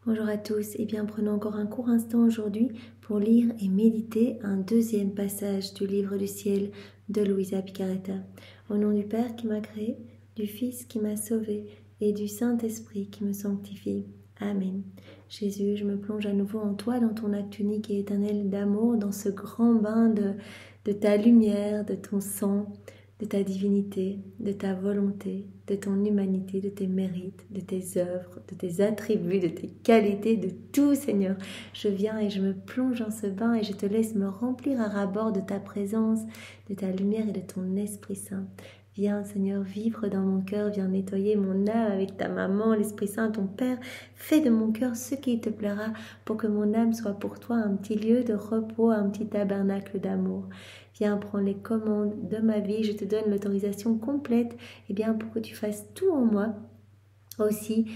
Bonjour à tous, et bien prenons encore un court instant aujourd'hui pour lire et méditer un deuxième passage du livre du ciel de Luisa Picaretta. Au nom du Père qui m'a créé, du Fils qui m'a sauvé et du Saint-Esprit qui me sanctifie. Amen. Jésus, je me plonge à nouveau en toi, dans ton acte unique et éternel d'amour, dans ce grand bain de ta lumière, de ton sang, de ta divinité, de ta volonté, de ton humanité, de tes mérites, de tes œuvres, de tes attributs, de tes qualités, de tout, Seigneur. Je viens et je me plonge dans ce bain et je te laisse me remplir à ras-bord de ta présence, de ta lumière et de ton Esprit Saint. Viens, Seigneur, vivre dans mon cœur, viens nettoyer mon âme avec ta maman, l'Esprit Saint, ton Père. Fais de mon cœur ce qui te plaira pour que mon âme soit pour toi un petit lieu de repos, un petit tabernacle d'amour. Viens prendre les commandes de ma vie, je te donne l'autorisation complète pour que tu fasses tout en moi. Aussi,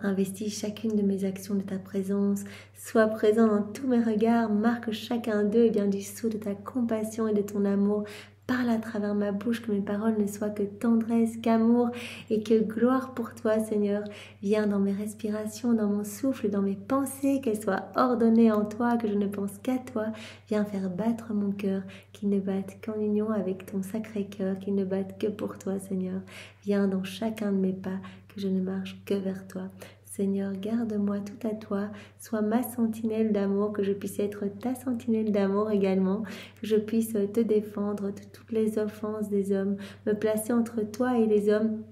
investis chacune de mes actions de ta présence, sois présent dans tous mes regards, marque chacun d'eux du sceau de ta compassion et de ton amour. Parle à travers ma bouche, que mes paroles ne soient que tendresse, qu'amour et que gloire pour toi, Seigneur. Viens dans mes respirations, dans mon souffle, dans mes pensées, qu'elles soient ordonnées en toi, que je ne pense qu'à toi. Viens faire battre mon cœur, qu'il ne batte qu'en union avec ton sacré cœur, qu'il ne batte que pour toi, Seigneur. Viens dans chacun de mes pas, que je ne marche que vers toi. Seigneur, garde-moi tout à toi, sois ma sentinelle d'amour, que je puisse être ta sentinelle d'amour également, que je puisse te défendre de toutes les offenses des hommes, me placer entre toi et les hommes,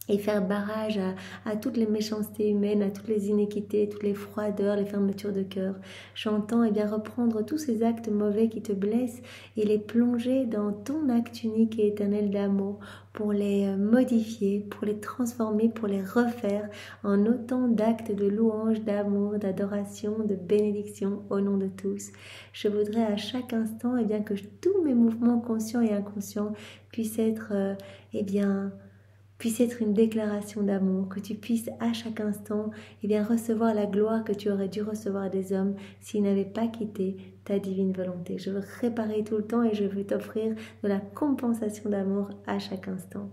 et faire barrage à toutes les méchancetés humaines, à toutes les iniquités, toutes les froideurs, les fermetures de cœur. J'entends reprendre tous ces actes mauvais qui te blessent et les plonger dans ton acte unique et éternel d'amour pour les modifier, pour les transformer, pour les refaire en autant d'actes de louange, d'amour, d'adoration, de bénédiction au nom de tous. Je voudrais à chaque instant que tous mes mouvements conscients et inconscients puissent être puisse être une déclaration d'amour, que tu puisses à chaque instant recevoir la gloire que tu aurais dû recevoir des hommes s'ils n'avaient pas quitté ta divine volonté. Je veux réparer tout le temps et je veux t'offrir de la compensation d'amour à chaque instant.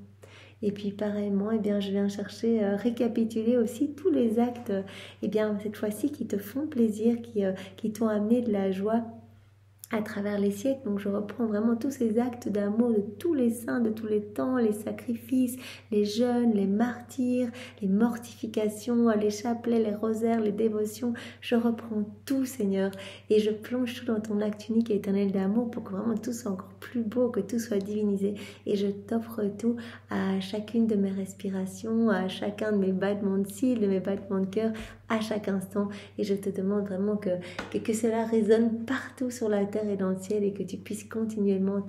Et puis pareillement, je viens chercher, récapituler aussi tous les actes, cette fois-ci qui te font plaisir, qui t'ont amené de la joie à travers les siècles. Donc je reprends vraiment tous ces actes d'amour de tous les saints, de tous les temps, les sacrifices, les jeûnes, les martyrs, les mortifications, les chapelets, les rosaires, les dévotions. Je reprends tout, Seigneur, et je plonge tout dans ton acte unique et éternel d'amour pour que vraiment tout soit encore plus beau, que tout soit divinisé. Et je t'offre tout à chacune de mes respirations, à chacun de mes battements de cils, de mes battements de cœur, à chaque instant. Et je te demande vraiment que cela résonne partout sur la terre et dans le ciel et que tu puisses continuellement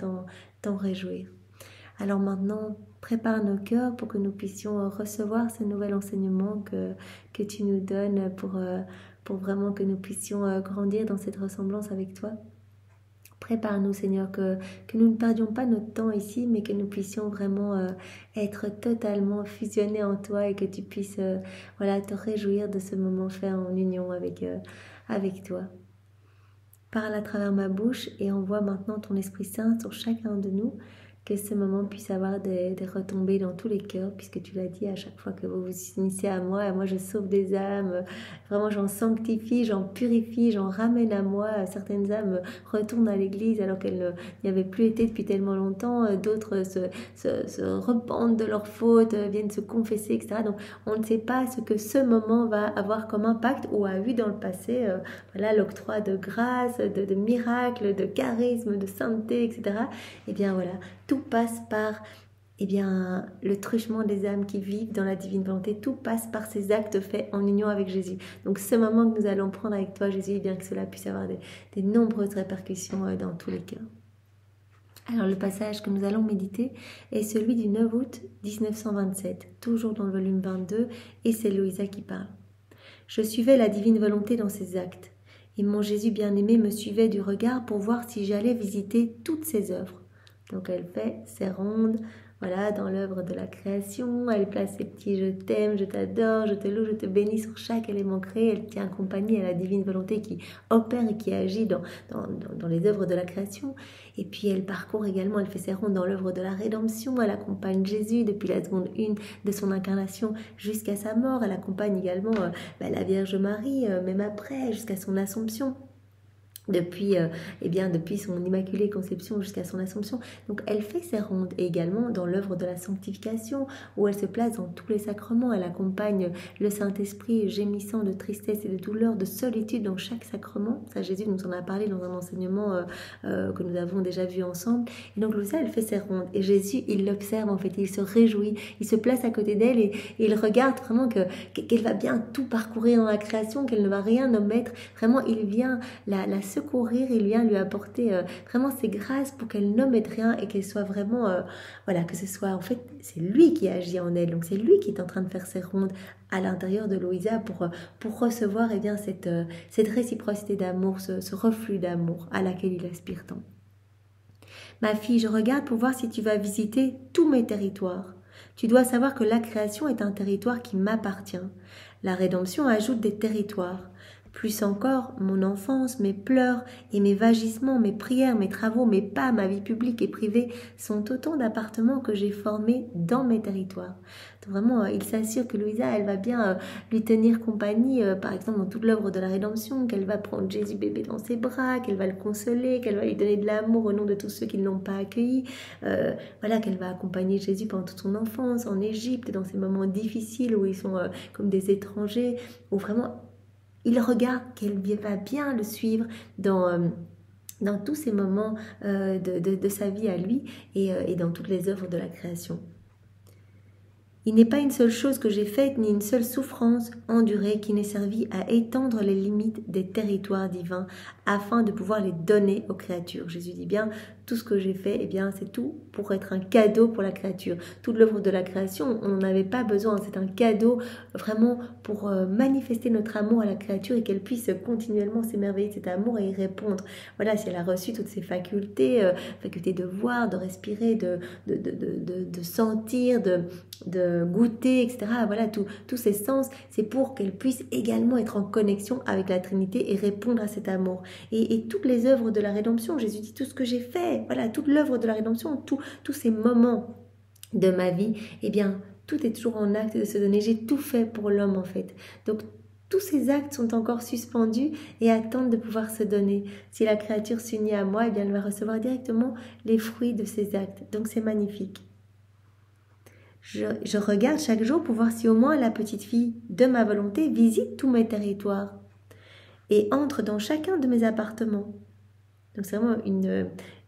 t'en réjouir. Alors maintenant, prépare nos cœurs pour que nous puissions recevoir ce nouvel enseignement que tu nous donnes pour vraiment que nous puissions grandir dans cette ressemblance avec toi. Prépare-nous, Seigneur, que nous ne perdions pas notre temps ici, mais que nous puissions vraiment être totalement fusionnés en toi et que tu puisses te réjouir de ce moment fait en union avec toi. Parle à travers ma bouche et envoie maintenant ton Esprit Saint sur chacun de nous, que ce moment puisse avoir des retombées dans tous les cœurs, puisque tu l'as dit, à chaque fois que vous vous unissez à moi, et moi je sauve des âmes, vraiment j'en sanctifie, j'en purifie, j'en ramène à moi. Certaines âmes retournent à l'église alors qu'elles n'y avaient plus été depuis tellement longtemps, d'autres se repentent de leurs fautes, viennent se confesser, etc. Donc on ne sait pas ce que ce moment va avoir comme impact ou a eu dans le passé, l'octroi de grâce, de miracles, de charisme, de sainteté, etc. Tout passe par le truchement des âmes qui vivent dans la divine volonté. Tout passe par ces actes faits en union avec Jésus. Donc ce moment que nous allons prendre avec toi, Jésus, que cela puisse avoir des nombreuses répercussions dans tous les cœurs. Alors le passage que nous allons méditer est celui du 9 août 1927, toujours dans le volume 22, et c'est Luisa qui parle. Je suivais la divine volonté dans ses actes, et mon Jésus bien-aimé me suivait du regard pour voir si j'allais visiter toutes ses œuvres. Donc elle fait ses rondes voilà, dans l'œuvre de la création. Elle place ses petits je t'aime, je t'adore, je te loue, je te bénis sur chaque élément créé. Elle tient compagnie à la divine volonté qui opère et qui agit dans les œuvres de la création. Et puis elle parcourt également, elle fait ses rondes dans l'œuvre de la rédemption. Elle accompagne Jésus depuis la seconde 1 de son incarnation jusqu'à sa mort. Elle accompagne également la Vierge Marie, même après, jusqu'à son Assomption. Depuis son immaculée conception jusqu'à son assomption. Donc elle fait ses rondes, et également dans l'œuvre de la sanctification, où elle se place dans tous les sacrements. Elle accompagne le Saint-Esprit gémissant de tristesse et de douleur, de solitude dans chaque sacrement. Ça, Jésus nous en a parlé dans un enseignement que nous avons déjà vu ensemble. Et donc Louisa, elle fait ses rondes, et Jésus, il l'observe en fait, il se réjouit, il se place à côté d'elle et il regarde vraiment qu'elle va bien tout parcourir dans la création, qu'elle ne va rien omettre. Vraiment, il vient la secourir, il vient lui apporter vraiment ses grâces pour qu'elle n'omette rien et qu'elle soit vraiment, que ce soit, en fait, c'est lui qui agit en elle, donc c'est lui qui est en train de faire ses rondes à l'intérieur de Louisa pour recevoir cette réciprocité d'amour, ce reflux d'amour à laquelle il aspire tant. Ma fille, je regarde pour voir si tu vas visiter tous mes territoires. Tu dois savoir que la création est un territoire qui m'appartient. La rédemption ajoute des territoires. Plus encore, mon enfance, mes pleurs et mes vagissements, mes prières, mes travaux, mes pas, ma vie publique et privée sont autant d'appartements que j'ai formés dans mes territoires. Donc vraiment, il s'assure que Louisa, elle va bien lui tenir compagnie, par exemple dans toute l'œuvre de la rédemption, qu'elle va prendre Jésus bébé dans ses bras, qu'elle va le consoler, qu'elle va lui donner de l'amour au nom de tous ceux qui ne l'ont pas accueilli, qu'elle va accompagner Jésus pendant toute son enfance en Égypte, dans ces moments difficiles où ils sont comme des étrangers, où vraiment il regarde qu'elle va bien le suivre dans tous ces moments de sa vie à lui et dans toutes les œuvres de la création. Il n'est pas une seule chose que j'ai faite, ni une seule souffrance endurée qui n'ait servi à étendre les limites des territoires divins afin de pouvoir les donner aux créatures. Jésus dit bien, tout ce que j'ai fait, c'est tout pour être un cadeau pour la créature. Toute l'œuvre de la création, on n'en avait pas besoin, c'est un cadeau vraiment pour manifester notre amour à la créature et qu'elle puisse continuellement s'émerveiller de cet amour et y répondre. Voilà, si elle a reçu toutes ces facultés, faculté de voir, de respirer, de sentir, de goûter, etc. Voilà, tous ces sens, c'est pour qu'elle puisse également être en connexion avec la Trinité et répondre à cet amour. Et toutes les œuvres de la rédemption, Jésus dit tout ce que j'ai fait, voilà, toute l'œuvre de la rédemption, tous ces moments de ma vie, tout est toujours en acte de se donner. J'ai tout fait pour l'homme en fait. Donc tous ces actes sont encore suspendus et attendent de pouvoir se donner. Si la créature s'unit à moi, elle va recevoir directement les fruits de ces actes. Donc c'est magnifique. Je regarde chaque jour pour voir si au moins la petite fille de ma volonté visite tous mes territoires et entre dans chacun de mes appartements. Donc c'est vraiment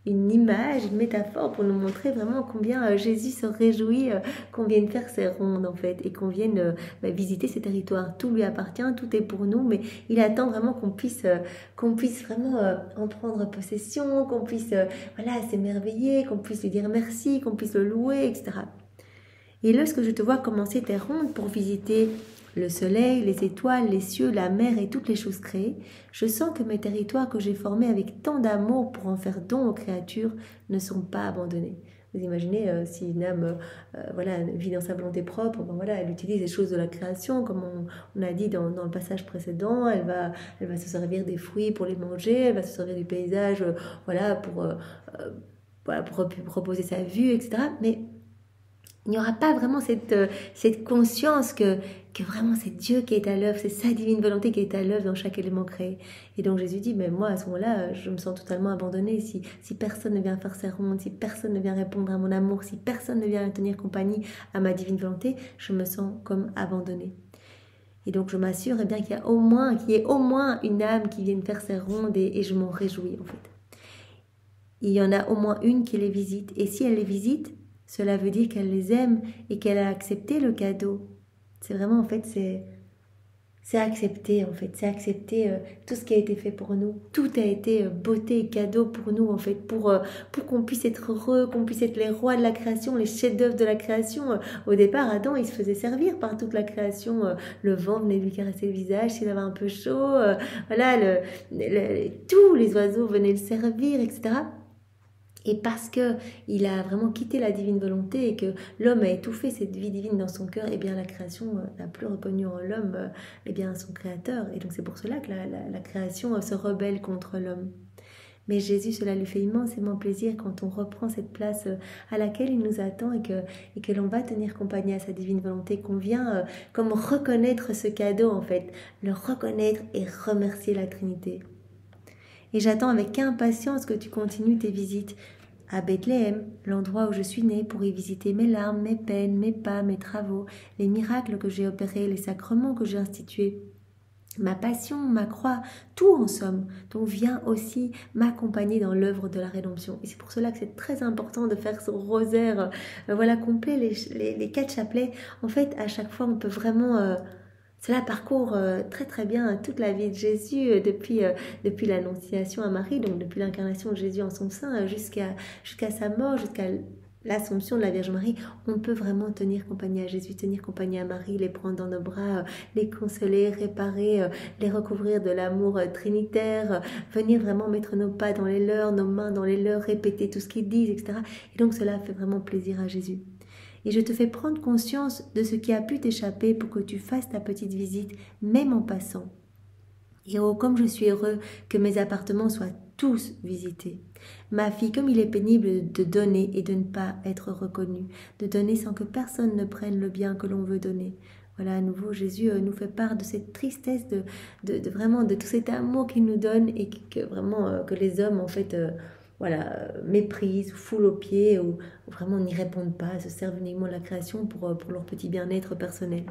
une image, une métaphore pour nous montrer vraiment combien Jésus se réjouit qu'on vienne faire ses rondes en fait et qu'on vienne visiter ces territoires. Tout lui appartient, tout est pour nous, mais il attend vraiment qu'on puisse vraiment en prendre possession, qu'on puisse s'émerveiller, qu'on puisse lui dire merci, qu'on puisse le louer, etc. Et lorsque je te vois commencer tes rondes pour visiter le soleil, les étoiles, les cieux, la mer et toutes les choses créées, je sens que mes territoires que j'ai formés avec tant d'amour pour en faire don aux créatures ne sont pas abandonnés. Vous imaginez si une âme vit dans sa volonté propre, elle utilise les choses de la création, comme on a dit dans le passage précédent, elle va se servir des fruits pour les manger, elle va se servir du paysage pour proposer sa vue, etc. Mais il n'y aura pas vraiment cette conscience que vraiment c'est Dieu qui est à l'œuvre, c'est sa divine volonté qui est à l'œuvre dans chaque élément créé. Et donc Jésus dit, mais moi à ce moment-là, je me sens totalement abandonnée. Si personne ne vient faire ses rondes, si personne ne vient répondre à mon amour, si personne ne vient tenir compagnie à ma divine volonté, je me sens comme abandonnée. Et donc je m'assure qu'il y ait au moins une âme qui vienne faire ses rondes et je m'en réjouis en fait. Il y en a au moins une qui les visite. Et si elle les visite, cela veut dire qu'elle les aime et qu'elle a accepté le cadeau. C'est vraiment, en fait, c'est accepter, en fait. C'est accepter tout ce qui a été fait pour nous. Tout a été beauté et cadeau pour nous, en fait, pour qu'on puisse être heureux, qu'on puisse être les rois de la création, les chefs-d'œuvre de la création. Au départ, Adam, il se faisait servir par toute la création. Le vent venait lui caresser le visage s'il avait un peu chaud. Tous les oiseaux venaient le servir, etc. Et parce que il a vraiment quitté la divine volonté et que l'homme a étouffé cette vie divine dans son cœur, et bien la création n'a plus reconnu en l'homme et bien son créateur. Et donc c'est pour cela que la création se rebelle contre l'homme. Mais Jésus, cela lui fait immensément plaisir quand on reprend cette place à laquelle il nous attend et que l'on va tenir compagnie à sa divine volonté, qu'on vient comme reconnaître ce cadeau en fait, le reconnaître et remercier la Trinité. Et j'attends avec impatience que tu continues tes visites à Bethléem, l'endroit où je suis née, pour y visiter mes larmes, mes peines, mes pas, mes travaux, les miracles que j'ai opérés, les sacrements que j'ai institués, ma passion, ma croix, tout en somme. Donc viens aussi m'accompagner dans l'œuvre de la rédemption. Et c'est pour cela que c'est très important de faire son rosaire complet, les 4 chapelets. En fait, à chaque fois, on peut vraiment... Cela parcourt très très bien toute la vie de Jésus depuis l'annonciation à Marie, donc depuis l'incarnation de Jésus en son sein jusqu'à sa mort, jusqu'à l'Assomption de la Vierge Marie. On peut vraiment tenir compagnie à Jésus, tenir compagnie à Marie, les prendre dans nos bras, les consoler, réparer, les recouvrir de l'amour trinitaire, venir vraiment mettre nos pas dans les leurs, nos mains dans les leurs, répéter tout ce qu'ils disent, etc. Et donc cela fait vraiment plaisir à Jésus. Et je te fais prendre conscience de ce qui a pu t'échapper pour que tu fasses ta petite visite, même en passant. Et oh, comme je suis heureux que mes appartements soient tous visités. Ma fille, comme il est pénible de donner et de ne pas être reconnu, de donner sans que personne ne prenne le bien que l'on veut donner. Voilà, à nouveau, Jésus nous fait part de cette tristesse, vraiment de tout cet amour qu'il nous donne et que les hommes, en fait... méprisent, foulent aux pieds ou vraiment n'y répondent pas, se servent uniquement de la création pour leur petit bien-être personnel.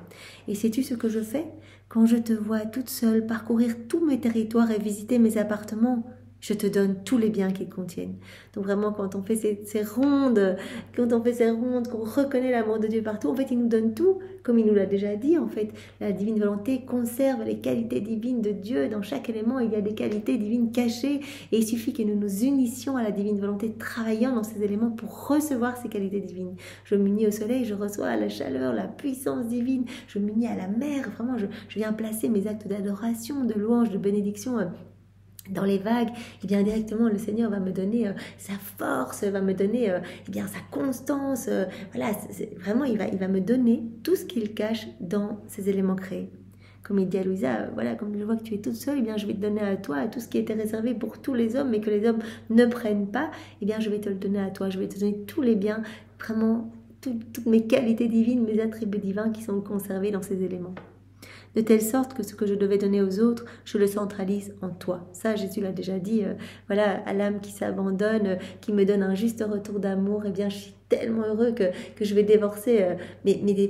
Et sais-tu ce que je fais? Quand je te vois toute seule parcourir tous mes territoires et visiter mes appartements, je te donne tous les biens qu'ils contiennent. Donc vraiment, quand on fait ces rondes, qu'on reconnaît l'amour de Dieu partout, en fait, il nous donne tout, comme il nous l'a déjà dit, en fait. La divine volonté conserve les qualités divines de Dieu. Dans chaque élément, il y a des qualités divines cachées. Et il suffit que nous nous unissions à la divine volonté, travaillant dans ces éléments pour recevoir ces qualités divines. Je m'unis au soleil, je reçois la chaleur, la puissance divine. Je m'unis à la mer, vraiment, je viens placer mes actes d'adoration, de louange, de bénédiction dans les vagues. Et bien directement le Seigneur va me donner sa force, va me donner sa constance, vraiment il va me donner tout ce qu'il cache dans ces éléments créés. Comme il dit à Louisa, comme je vois que tu es toute seule, eh bien je vais te donner à toi tout ce qui était réservé pour tous les hommes mais que les hommes ne prennent pas, eh bien je vais te le donner à toi, je vais te donner tous les biens, vraiment toutes mes qualités divines, mes attributs divins qui sont conservés dans ces éléments. De telle sorte que ce que je devais donner aux autres, je le centralise en toi. Ça, Jésus l'a déjà dit, à l'âme qui s'abandonne, qui me donne un juste retour d'amour, eh bien, je suis tellement heureux que je vais déverser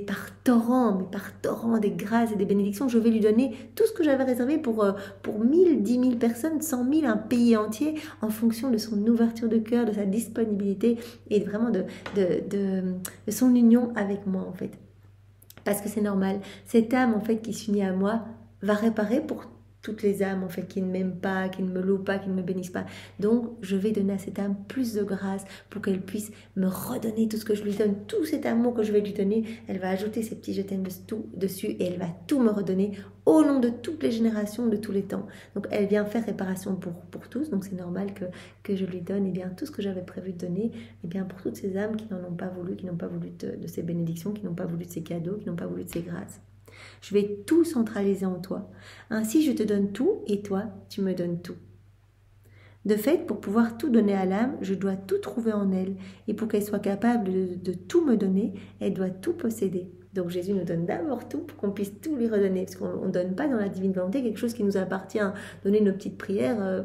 par torrents des grâces et des bénédictions. Je vais lui donner tout ce que j'avais réservé pour 1000, 10 000 personnes, 100 000, un pays entier, en fonction de son ouverture de cœur, de sa disponibilité et vraiment de son union avec moi, en fait. Parce que c'est normal, cette âme en fait qui s'unit à moi va réparer pour toutes les âmes en fait qui ne m'aiment pas, qui ne me louent pas, qui ne me bénissent pas. Donc je vais donner à cette âme plus de grâce pour qu'elle puisse me redonner tout ce que je lui donne, tout cet amour que je vais lui donner. Elle va ajouter ses petits je t'aime dessus et elle va tout me redonner au long de toutes les générations, de tous les temps. Donc elle vient faire réparation pour tous, donc c'est normal que je lui donne tout ce que j'avais prévu de donner pour toutes ces âmes qui n'en ont pas voulu, qui n'ont pas voulu de ces bénédictions, qui n'ont pas voulu de ces cadeaux, qui n'ont pas voulu de ces grâces. Je vais tout centraliser en toi. Ainsi, je te donne tout et toi, tu me donnes tout. De fait, pour pouvoir tout donner à l'âme, je dois tout trouver en elle. Et pour qu'elle soit capable de tout me donner, elle doit tout posséder. Donc Jésus nous donne d'abord tout pour qu'on puisse tout lui redonner. Parce qu'on ne donne pas dans la divine volonté quelque chose qui nous appartient. Donner nos petites prières,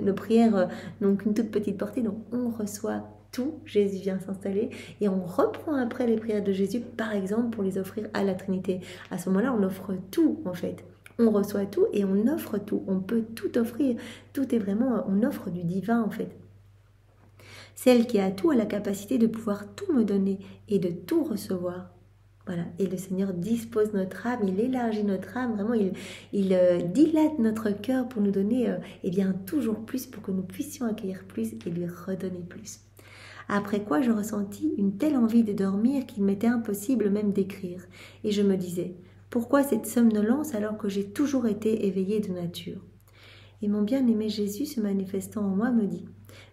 nos prières n'ont qu'une toute petite portée. Donc on reçoit tout, Jésus vient s'installer et on reprend après les prières de Jésus, par exemple, pour les offrir à la Trinité. À ce moment-là, on offre tout en fait. On reçoit tout et on offre tout. On peut tout offrir. Tout est vraiment, on offre du divin en fait. Celle qui a tout a la capacité de pouvoir tout me donner et de tout recevoir. Voilà. Et le Seigneur dispose notre âme, il élargit notre âme, vraiment il dilate notre cœur pour nous donner toujours plus, pour que nous puissions accueillir plus et lui redonner plus. Après quoi je ressentis une telle envie de dormir qu'il m'était impossible même d'écrire. Et je me disais, pourquoi cette somnolence alors que j'ai toujours été éveillée de nature? Et mon bien-aimé Jésus, se manifestant en moi, me dit: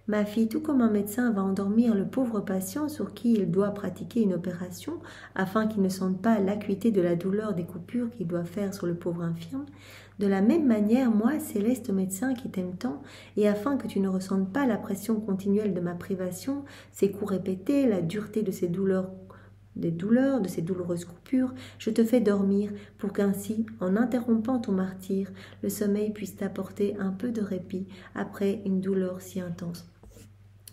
ma fille, tout comme un médecin va endormir le pauvre patient sur qui il doit pratiquer une opération, afin qu'il ne sente pas l'acuité de la douleur des coupures qu'il doit faire sur le pauvre infirme, de la même manière, moi, céleste médecin qui t'aime tant, et afin que tu ne ressentes pas la pression continuelle de ma privation, ces coups répétés, la dureté de ces douleurs, de ces douloureuses coupures, je te fais dormir pour qu'ainsi, en interrompant ton martyre, le sommeil puisse t'apporter un peu de répit après une douleur si intense.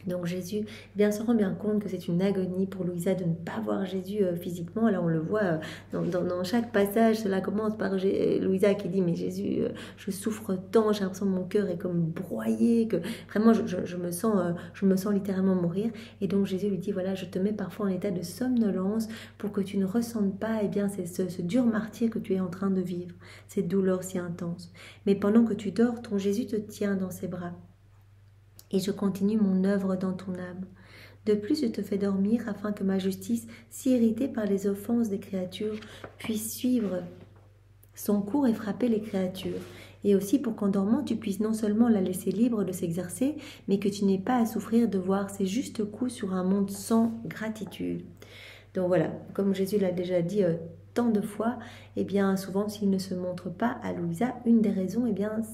Donc Jésus se rend bien compte que c'est une agonie pour Louisa de ne pas voir Jésus physiquement. Là on le voit dans chaque passage, cela commence par Louisa qui dit: mais Jésus, je souffre tant, j'ai l'impression que mon cœur est comme broyé, que vraiment je me sens littéralement mourir. Et donc Jésus lui dit: voilà, je te mets parfois en état de somnolence pour que tu ne ressentes pas ce dur martyre que tu es en train de vivre, cette douleur si intense. Mais pendant que tu dors, ton Jésus te tient dans ses bras. Et je continue mon œuvre dans ton âme. De plus, je te fais dormir afin que ma justice, si irritée par les offenses des créatures, puisse suivre son cours et frapper les créatures. Et aussi pour qu'en dormant, tu puisses non seulement la laisser libre de s'exercer, mais que tu n'aies pas à souffrir de voir ses justes coups sur un monde sans gratitude. Donc voilà, comme Jésus l'a déjà dit tant de fois, souvent s'il ne se montre pas à Louisa, une des raisons,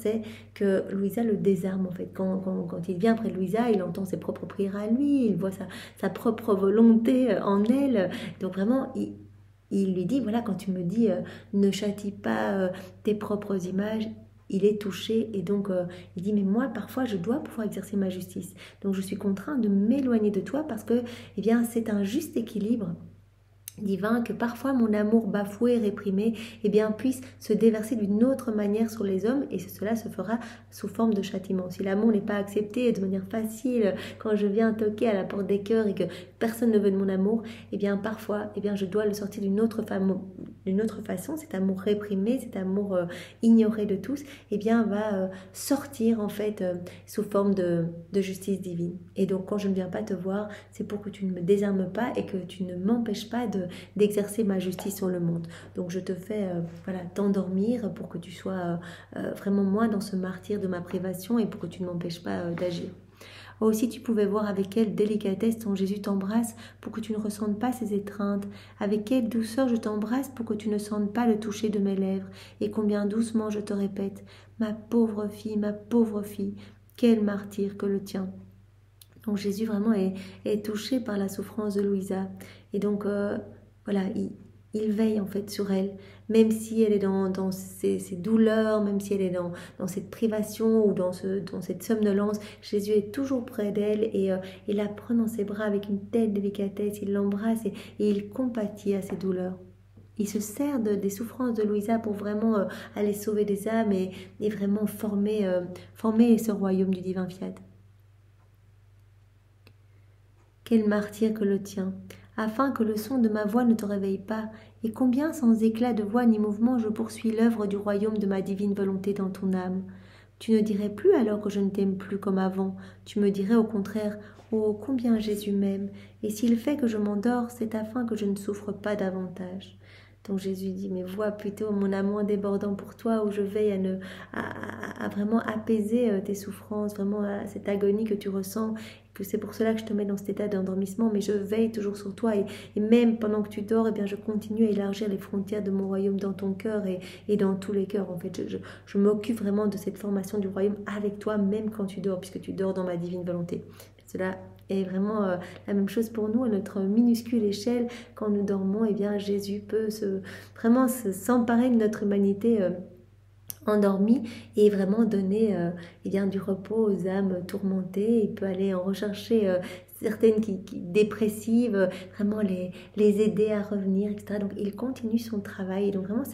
c'est que Louisa le désarme en fait. Quand il vient près de Louisa, il entend ses propres prières à lui, il voit sa propre volonté en elle. Donc vraiment, il lui dit: voilà, quand tu me dis ne châtie pas tes propres images, il est touché et donc il dit: mais moi parfois je dois pouvoir exercer ma justice, donc je suis contraint de m'éloigner de toi parce que c'est un juste équilibre divin que parfois mon amour bafoué et réprimé puisse se déverser d'une autre manière sur les hommes, et cela se fera sous forme de châtiment. Si l'amour n'est pas accepté de manière facile, quand je viens toquer à la porte des cœurs et que personne ne veut de mon amour, parfois je dois le sortir d'une autre façon. Cet amour réprimé, cet amour ignoré de tous va sortir en fait sous forme de justice divine. Et donc quand je ne viens pas te voir, c'est pour que tu ne me désarmes pas et que tu ne m'empêches pas d'exercer ma justice sur le monde. Donc je te fais t'endormir pour que tu sois vraiment moins dans ce martyre de ma privation et pour que tu ne m'empêches pas d'agir. Aussi tu pouvais voir avec quelle délicatesse ton Jésus t'embrasse pour que tu ne ressentes pas ses étreintes, avec quelle douceur je t'embrasse pour que tu ne sentes pas le toucher de mes lèvres, et combien doucement je te répète: ma pauvre fille, quel martyre que le tien. Donc Jésus vraiment est touché par la souffrance de Louisa. Et donc il veille en fait sur elle, même si elle est dans ces douleurs, même si elle est dans cette privation ou dans cette somnolence. Jésus est toujours près d'elle et la prend dans ses bras avec une telle délicatesse, il l'embrasse et il compatit à ses douleurs. Il se sert des souffrances de Louisa pour vraiment aller sauver des âmes et vraiment former ce royaume du divin fiat. Quel martyre que le tien, afin que le son de ma voix ne te réveille pas, et combien sans éclat de voix ni mouvement je poursuis l'œuvre du royaume de ma divine volonté dans ton âme. Tu ne dirais plus alors que je ne t'aime plus comme avant, tu me dirais au contraire: oh, combien Jésus m'aime, et s'il fait que je m'endors, c'est afin que je ne souffre pas davantage. Donc Jésus dit: mais vois plutôt mon amour débordant pour toi, où je veille à vraiment apaiser tes souffrances, vraiment à cette agonie que tu ressens, que c'est pour cela que je te mets dans cet état d'endormissement, mais je veille toujours sur toi, et même pendant que tu dors, je continue à élargir les frontières de mon royaume dans ton cœur et dans tous les cœurs. En fait, je m'occupe vraiment de cette formation du royaume avec toi, même quand tu dors, puisque tu dors dans ma divine volonté. Cela est vraiment la même chose pour nous à notre minuscule échelle. Quand nous dormons, Jésus peut s'emparer de notre humanité endormie et vraiment donner du repos aux âmes tourmentées. Il peut aller en rechercher certaines qui dépressives, vraiment les aider à revenir, etc. Donc il continue son travail, et donc vraiment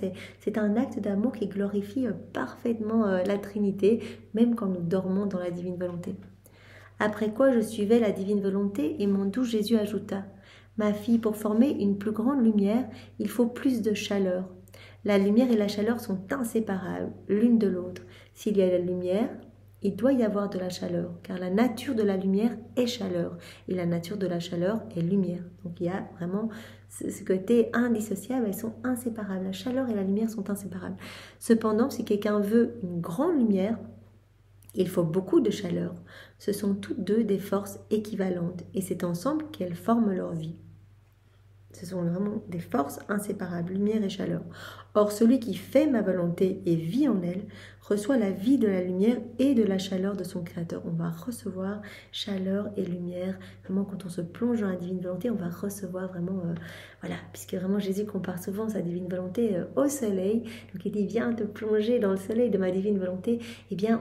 c'est un acte d'amour qui glorifie parfaitement la Trinité, même quand nous dormons dans la divine volonté. Après quoi je suivais la divine volonté, et mon doux Jésus ajouta: ma fille, pour former une plus grande lumière, il faut plus de chaleur. La lumière et la chaleur sont inséparables l'une de l'autre. S'il y a la lumière, il doit y avoir de la chaleur, car la nature de la lumière est chaleur, et la nature de la chaleur est lumière. Donc il y a vraiment ce côté indissociable, elles sont inséparables. La chaleur et la lumière sont inséparables. Cependant, si quelqu'un veut une grande lumière, Il faut beaucoup de chaleur. Ce sont toutes deux des forces équivalentes et c'est ensemble qu'elles forment leur vie. Ce sont vraiment des forces inséparables, lumière et chaleur. Or, celui qui fait ma volonté et vit en elle reçoit la vie de la lumière et de la chaleur de son Créateur. On va recevoir chaleur et lumière. Vraiment, quand on se plonge dans la divine volonté, on va recevoir vraiment, voilà, puisque vraiment Jésus compare souvent sa divine volonté au soleil. Donc il dit, viens te plonger dans le soleil de ma divine volonté. Eh bien,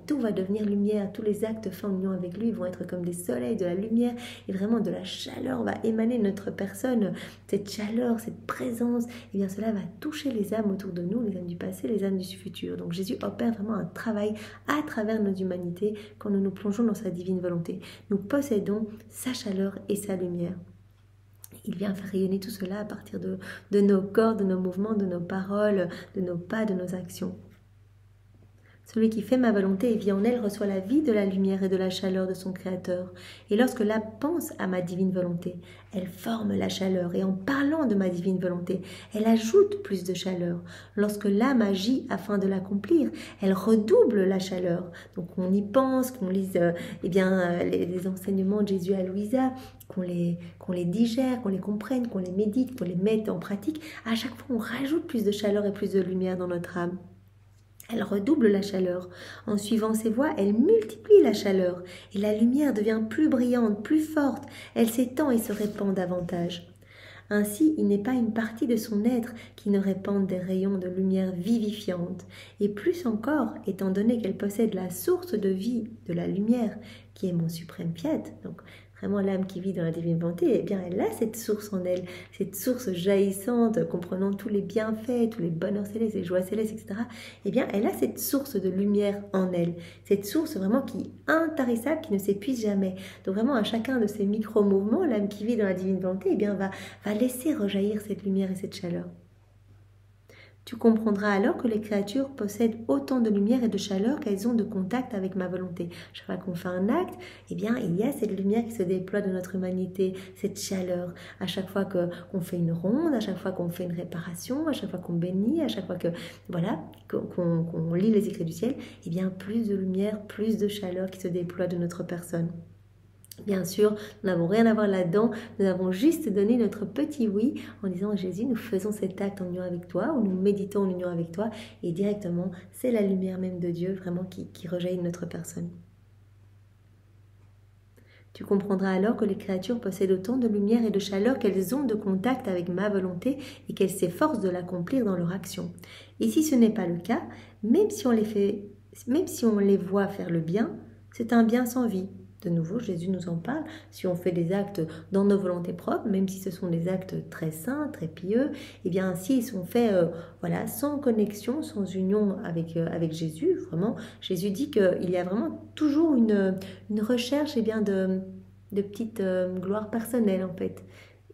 tout va devenir lumière. Tous les actes faits en union avec lui vont être comme des soleils, de la lumière et vraiment de la chaleur va émaner de notre personne. Cette chaleur, cette présence, eh bien cela va toucher les âmes autour de nous, les âmes du passé, les âmes du futur. Donc Jésus opère vraiment un travail à travers nos humanités quand nous nous plongeons dans sa divine volonté. Nous possédons sa chaleur et sa lumière. Il vient faire rayonner tout cela à partir de nos corps, de nos mouvements, de nos paroles, de nos pas, de nos actions. Celui qui fait ma volonté et vit en elle reçoit la vie de la lumière et de la chaleur de son Créateur. Et lorsque l'âme pense à ma divine volonté, elle forme la chaleur. Et en parlant de ma divine volonté, elle ajoute plus de chaleur. Lorsque l'âme agit afin de l'accomplir, elle redouble la chaleur. Donc on y pense, qu'on lise les enseignements de Jésus à Louisa, qu'on les digère, qu'on les comprenne, qu'on les médite, qu'on les mette en pratique. À chaque fois, on rajoute plus de chaleur et plus de lumière dans notre âme. Elle redouble la chaleur. En suivant ses voies, elle multiplie la chaleur. Et la lumière devient plus brillante, plus forte. Elle s'étend et se répand davantage. Ainsi, il n'est pas une partie de son être qui ne répande des rayons de lumière vivifiante. Et plus encore, étant donné qu'elle possède la source de vie de la lumière, qui est mon suprême fiat, donc vraiment l'âme qui vit dans la divine volonté, eh bien elle a cette source en elle, cette source jaillissante, comprenant tous les bienfaits, tous les bonheurs célestes, les joies célestes, etc. Eh bien elle a cette source de lumière en elle, cette source vraiment qui est intarissable, qui ne s'épuise jamais. Donc vraiment à chacun de ces micro-mouvements, l'âme qui vit dans la divine volonté, eh bien va laisser rejaillir cette lumière et cette chaleur. Tu comprendras alors que les créatures possèdent autant de lumière et de chaleur qu'elles ont de contact avec ma volonté. Chaque fois qu'on fait un acte, eh bien, il y a cette lumière qui se déploie de notre humanité, cette chaleur. À chaque fois qu'on fait une ronde, à chaque fois qu'on fait une réparation, à chaque fois qu'on bénit, à chaque fois qu'on lit les écrits du ciel, eh bien, plus de lumière, plus de chaleur qui se déploie de notre personne. Bien sûr, nous n'avons rien à voir là-dedans, nous avons juste donné notre petit oui en disant Jésus, nous faisons cet acte en union avec toi, ou nous méditons en union avec toi, et directement, c'est la lumière même de Dieu vraiment qui rejaillit de notre personne. Tu comprendras alors que les créatures possèdent autant de lumière et de chaleur qu'elles ont de contact avec ma volonté et qu'elles s'efforcent de l'accomplir dans leur action. Et si ce n'est pas le cas, même si on les voit faire le bien, c'est un bien sans vie. De nouveau, Jésus nous en parle. Si on fait des actes dans nos volontés propres, même si ce sont des actes très saints, très pieux, eh bien, s'ils sont faits sans connexion, sans union avec Jésus, vraiment, Jésus dit qu'il y a vraiment toujours une recherche de petites gloires personnelles, en fait.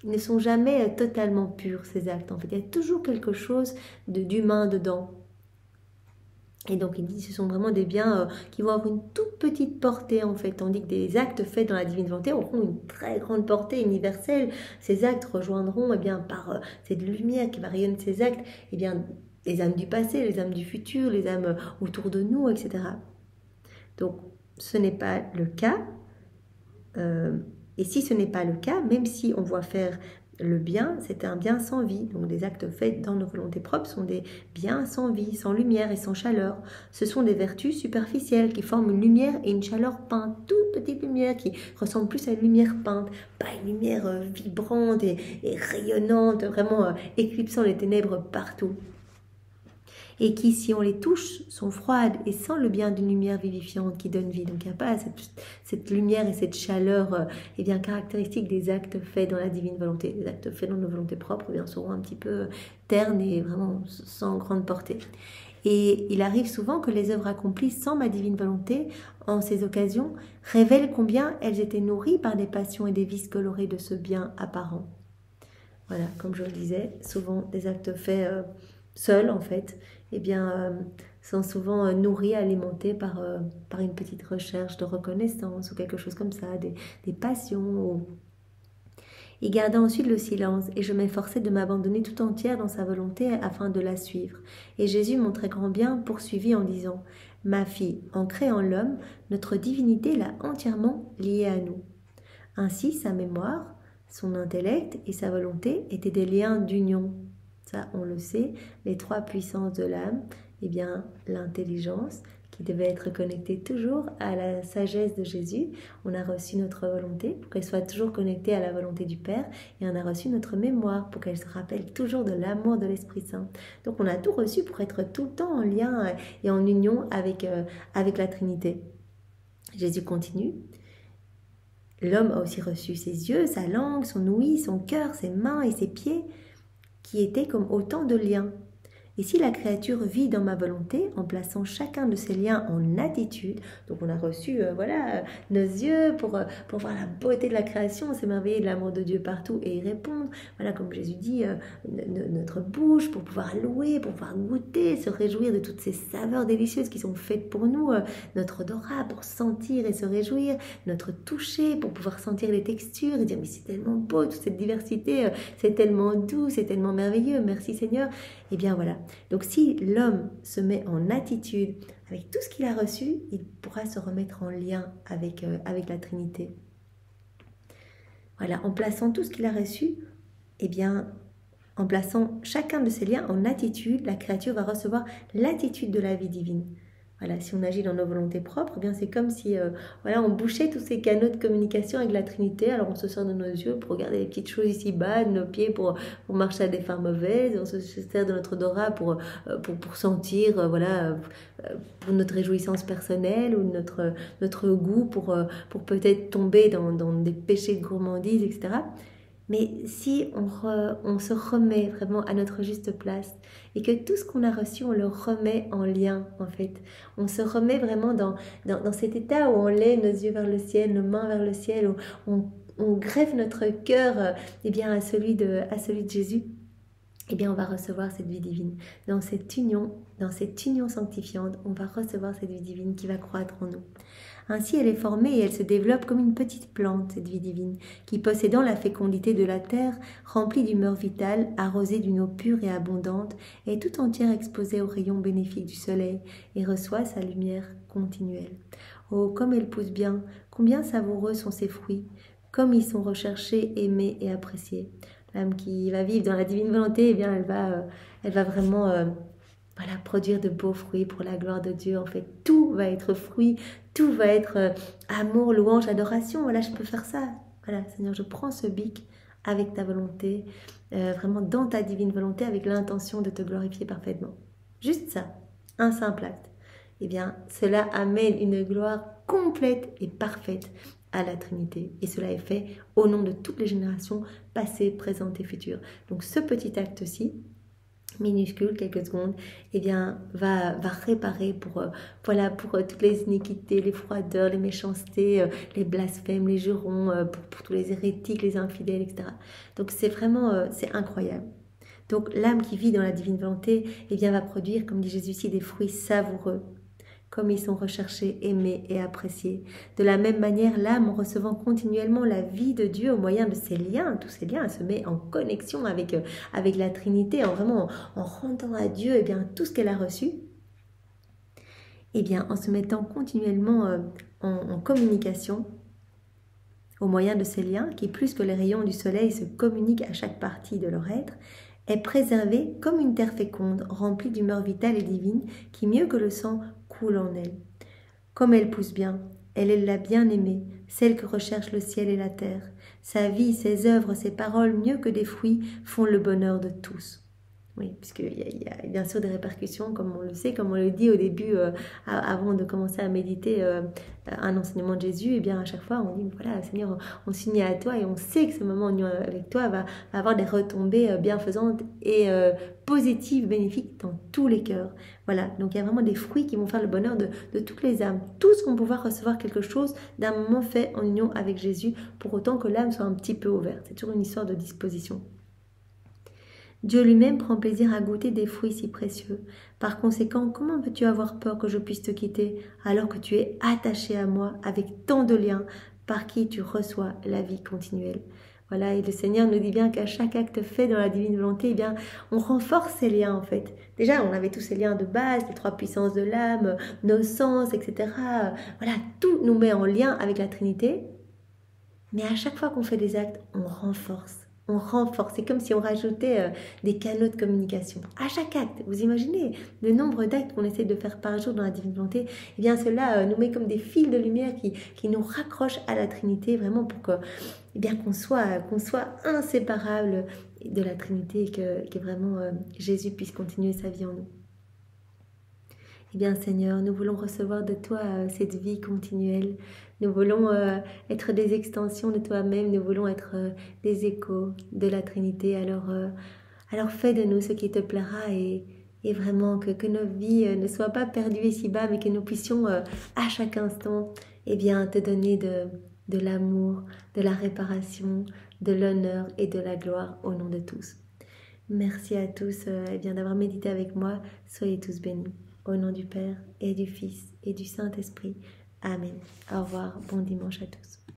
Ils ne sont jamais totalement purs, ces actes, en fait. Il y a toujours quelque chose d'humain dedans. Et donc il dit que ce sont vraiment des biens qui vont avoir une toute petite portée en fait, tandis que des actes faits dans la divine volonté auront une très grande portée universelle. Ces actes rejoindront par cette lumière qui va rayonner de ces actes, les âmes du passé, les âmes du futur, les âmes autour de nous, etc. Donc ce n'est pas le cas. Et si ce n'est pas le cas, même si on voit faire le bien, c'est un bien sans vie. Donc des actes faits dans nos volontés propres sont des biens sans vie, sans lumière et sans chaleur. Ce sont des vertus superficielles qui forment une lumière et une chaleur peinte, toute petite lumière qui ressemble plus à une lumière peinte, pas une lumière vibrante et rayonnante, vraiment éclipsant les ténèbres partout. Et qui, si on les touche, sont froides et sans le bien d'une lumière vivifiante qui donne vie. Donc il n'y a pas cette lumière et cette chaleur caractéristique des actes faits dans la divine volonté. Les actes faits dans nos volontés propres seront un petit peu ternes et vraiment sans grande portée. Et il arrive souvent que les œuvres accomplies sans ma divine volonté, en ces occasions, révèlent combien elles étaient nourries par des passions et des vices colorés de ce bien apparent. Voilà, comme je le disais, souvent des actes faits seuls en fait, sont souvent nourris, alimentés par une petite recherche de reconnaissance ou quelque chose comme ça, des passions. Il garda ensuite le silence, et je m'efforçai de m'abandonner tout entière dans sa volonté afin de la suivre. Et Jésus, mon très grand bien, poursuivit en disant, « Ma fille, en créant l'homme, notre divinité l'a entièrement lié à nous. Ainsi, sa mémoire, son intellect et sa volonté étaient des liens d'union. » Ça, on le sait, les trois puissances de l'âme, eh bien, l'intelligence, qui devait être connectée toujours à la sagesse de Jésus. On a reçu notre volonté pour qu'elle soit toujours connectée à la volonté du Père, et on a reçu notre mémoire pour qu'elle se rappelle toujours de l'amour de l'Esprit Saint. Donc on a tout reçu pour être tout le temps en lien et en union avec la Trinité. Jésus continue. L'homme a aussi reçu ses yeux, sa langue, son ouïe, son cœur, ses mains et ses pieds, qui étaient comme autant de liens. Et si la créature vit dans ma volonté, en plaçant chacun de ces liens en attitude, donc on a reçu nos yeux pour voir la beauté de la création, s'émerveiller de l'amour de Dieu partout et y répondre, voilà, comme Jésus dit, notre bouche pour pouvoir louer, pour pouvoir goûter, se réjouir de toutes ces saveurs délicieuses qui sont faites pour nous, notre odorat pour sentir et se réjouir, notre toucher pour pouvoir sentir les textures et dire mais c'est tellement beau, toute cette diversité, c'est tellement doux, c'est tellement merveilleux, merci Seigneur. Et bien voilà. Donc si l'homme se met en attitude avec tout ce qu'il a reçu, il pourra se remettre en lien avec la Trinité. Voilà, en plaçant tout ce qu'il a reçu, eh bien, en plaçant chacun de ces liens en attitude, la créature va recevoir l'attitude de la vie divine. Voilà, si on agit dans nos volontés propres, eh bien c'est comme si on bouchait tous ces canaux de communication avec la Trinité. Alors on se sert de nos yeux pour regarder les petites choses ici-bas, de nos pieds pour marcher à des fins mauvaises, on se sert de notre odorat pour sentir, pour notre réjouissance personnelle ou notre goût pour peut-être tomber dans des péchés de gourmandise, etc. Mais si on se remet vraiment à notre juste place et que tout ce qu'on a reçu, on le remet en lien, en fait. On se remet vraiment dans cet état où on lève nos yeux vers le ciel, nos mains vers le ciel, où on greffe notre cœur à celui de Jésus. Eh bien, on va recevoir cette vie divine. Dans cette union sanctifiante, on va recevoir cette vie divine qui va croître en nous. Ainsi, elle est formée et elle se développe comme une petite plante, cette vie divine, qui, possédant la fécondité de la terre, remplie d'humeur vitale, arrosée d'une eau pure et abondante, est tout entière exposée aux rayons bénéfiques du soleil et reçoit sa lumière continuelle. Oh, comme elle pousse bien, combien savoureux sont ses fruits, comme ils sont recherchés, aimés et appréciés. L'âme qui va vivre dans la divine volonté, eh bien, elle va vraiment produire de beaux fruits pour la gloire de Dieu. En fait, tout va être fruit, tout va être amour, louange, adoration. Voilà, je peux faire ça. Voilà, Seigneur, je prends ce bic avec ta volonté, vraiment dans ta divine volonté, avec l'intention de te glorifier parfaitement. Juste ça, un simple acte. Eh bien, cela amène une gloire complète et parfaite à la Trinité. Et cela est fait au nom de toutes les générations passées, présentes et futures. Donc ce petit acte-ci, minuscule, quelques secondes, eh bien, va réparer pour toutes les iniquités, les froideurs, les méchancetés, les blasphèmes, les jurons, pour tous les hérétiques, les infidèles, etc. Donc c'est vraiment, c'est incroyable. Donc l'âme qui vit dans la divine volonté, eh bien, va produire, comme dit Jésus ici, des fruits savoureux, comme ils sont recherchés, aimés et appréciés. De la même manière, l'âme, en recevant continuellement la vie de Dieu au moyen de ces liens, tous ces liens, elle se met en connexion avec la Trinité, en rendant à Dieu eh bien, tout ce qu'elle a reçu, eh bien, en se mettant continuellement en communication au moyen de ces liens, qui plus que les rayons du soleil se communiquent à chaque partie de leur être, est préservée comme une terre féconde, remplie d'humeur vitale et divine, qui mieux que le sang coule en elle. Comme elle pousse bien, elle est la bien-aimée, celle que recherche le ciel et la terre. Sa vie, ses œuvres, ses paroles, mieux que des fruits, font le bonheur de tous. Oui, puisqu'il y a bien sûr des répercussions, comme on le sait, comme on le dit au début, avant de commencer à méditer un enseignement de Jésus, et bien à chaque fois on dit, voilà Seigneur, on s'unit à toi et on sait que ce moment union avec toi va avoir des retombées bienfaisantes et positives, bénéfiques dans tous les cœurs. Voilà, donc il y a vraiment des fruits qui vont faire le bonheur de toutes les âmes. Tous vont pouvoir recevoir quelque chose d'un moment fait en union avec Jésus, pour autant que l'âme soit un petit peu ouverte. C'est toujours une histoire de disposition. Dieu lui-même prend plaisir à goûter des fruits si précieux. Par conséquent, comment peux-tu avoir peur que je puisse te quitter alors que tu es attaché à moi avec tant de liens par qui tu reçois la vie continuelle? Voilà, et le Seigneur nous dit bien qu'à chaque acte fait dans la divine volonté, eh bien, on renforce ces liens en fait. Déjà, on avait tous ces liens de base, les 3 puissances de l'âme, nos sens, etc. Voilà, tout nous met en lien avec la Trinité. Mais à chaque fois qu'on fait des actes, on renforce. On renforce. C'est comme si on rajoutait des canaux de communication. À chaque acte, vous imaginez le nombre d'actes qu'on essaie de faire par jour dans la divine volonté. Eh bien, cela nous met comme des fils de lumière qui nous raccrochent à la Trinité, vraiment pour que, eh bien, qu'on soit inséparables de la Trinité et que vraiment Jésus puisse continuer sa vie en nous. Eh bien, Seigneur, nous voulons recevoir de toi cette vie continuelle. Nous voulons être des extensions de toi-même. Nous voulons être des échos de la Trinité. Alors fais de nous ce qui te plaira et vraiment que nos vies ne soient pas perdues ici-bas, mais que nous puissions à chaque instant eh bien, te donner de l'amour, de la réparation, de l'honneur et de la gloire au nom de tous. Merci à tous eh bien, d'avoir médité avec moi. Soyez tous bénis. Au nom du Père et du Fils et du Saint-Esprit. Amen. Au revoir. Bon dimanche à tous.